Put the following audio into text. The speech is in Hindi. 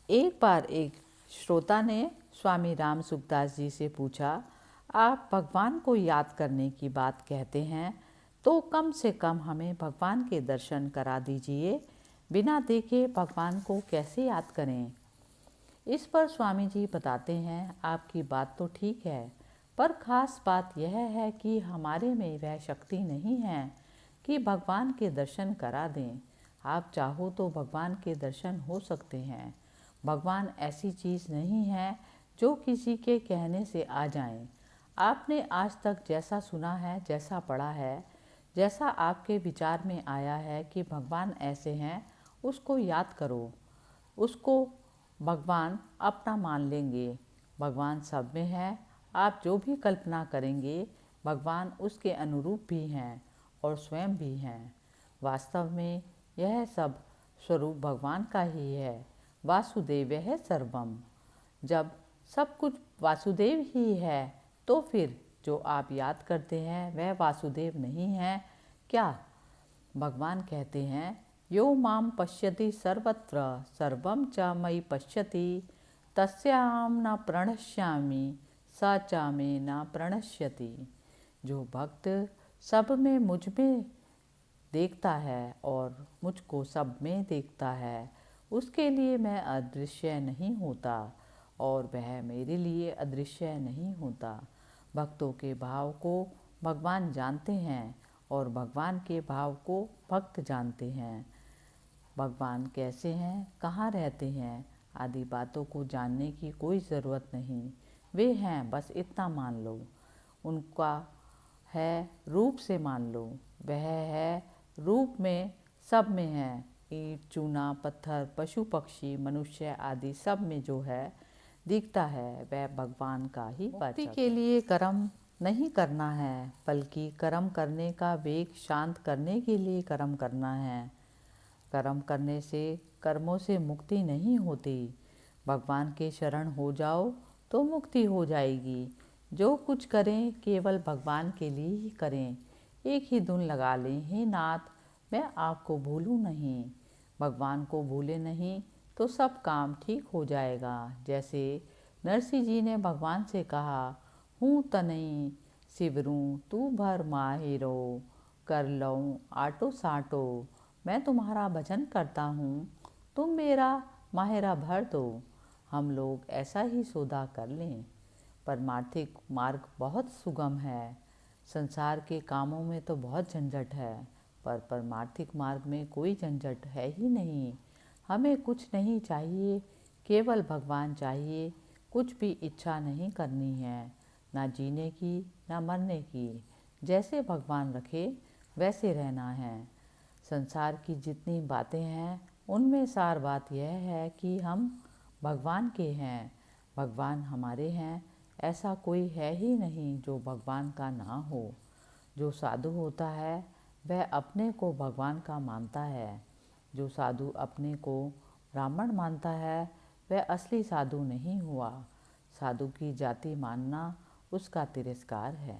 एक बार एक श्रोता ने स्वामी राम सुखदास जी से पूछा, आप भगवान को याद करने की बात कहते हैं तो कम से कम हमें भगवान के दर्शन करा दीजिए। बिना देखे भगवान को कैसे याद करें। इस पर स्वामी जी बताते हैं, आपकी बात तो ठीक है, पर ख़ास बात यह है कि हमारे में वह शक्ति नहीं है कि भगवान के दर्शन करा दें। आप चाहो तो भगवान के दर्शन हो सकते हैं। भगवान ऐसी चीज़ नहीं है जो किसी के कहने से आ जाए। आपने आज तक जैसा सुना है, जैसा पढ़ा है, जैसा आपके विचार में आया है कि भगवान ऐसे हैं, उसको याद करो। उसको भगवान अपना मान लेंगे। भगवान सब में है। आप जो भी कल्पना करेंगे भगवान उसके अनुरूप भी हैं और स्वयं भी हैं। वास्तव में यह सब स्वरूप भगवान का ही है। वासुदेव सर्वम। जब सब कुछ वासुदेव ही है तो फिर जो आप याद करते हैं वह वासुदेव नहीं है क्या? भगवान कहते हैं, यो माम पश्यति सर्वत्र सर्वं च मयि पश्यति तस्याहं न प्रणश्यामि स च मे न प्रणश्यति। जो भक्त सब में मुझ में देखता है और मुझको सब में देखता है, उसके लिए मैं अदृश्य नहीं होता और वह मेरे लिए अदृश्य नहीं होता। भक्तों के भाव को भगवान जानते हैं और भगवान के भाव को भक्त जानते हैं। भगवान कैसे हैं, कहाँ रहते हैं आदि बातों को जानने की कोई ज़रूरत नहीं। वे हैं, बस इतना मान लो। उनका है रूप से मान लो। वह है रूप में, सब में है। ईंट, चूना, पत्थर, पशु पक्षी, मनुष्य आदि सब में जो है दिखता है वह भगवान का ही वाचक है। मुक्ति के लिए कर्म नहीं करना है, बल्कि कर्म करने का वेग शांत करने के लिए कर्म करना है। कर्म करने से कर्मों से मुक्ति नहीं होती। भगवान के शरण हो जाओ तो मुक्ति हो जाएगी। जो कुछ करें केवल भगवान के लिए ही करें। एक ही धुन लगा लें, हे नाथ मैं आपको भूलूं नहीं। भगवान को भूले नहीं तो सब काम ठीक हो जाएगा। जैसे नरसिंह जी ने भगवान से कहा, हूँ तनई सिवरूं तू भर माहिरो कर लऊं आटो साटो। मैं तुम्हारा भजन करता हूँ, तुम मेरा माहिरा भर दो। हम लोग ऐसा ही सौदा कर लें। परमार्थिक मार्ग बहुत सुगम है। संसार के कामों में तो बहुत झंझट है, पर परमार्थिक मार्ग में कोई झंझट है ही नहीं। हमें कुछ नहीं चाहिए, केवल भगवान चाहिए। कुछ भी इच्छा नहीं करनी है, ना जीने की ना मरने की। जैसे भगवान रखे वैसे रहना है। संसार की जितनी बातें हैं उनमें सार बात यह है कि हम भगवान के हैं। भगवान हमारे हैं। ऐसा कोई है ही नहीं जो भगवान का ना हो। जो साधु होता है वह अपने को भगवान का मानता है। जो साधु अपने को ब्राह्मण मानता है वह असली साधु नहीं हुआ। साधु की जाति मानना उसका तिरस्कार है।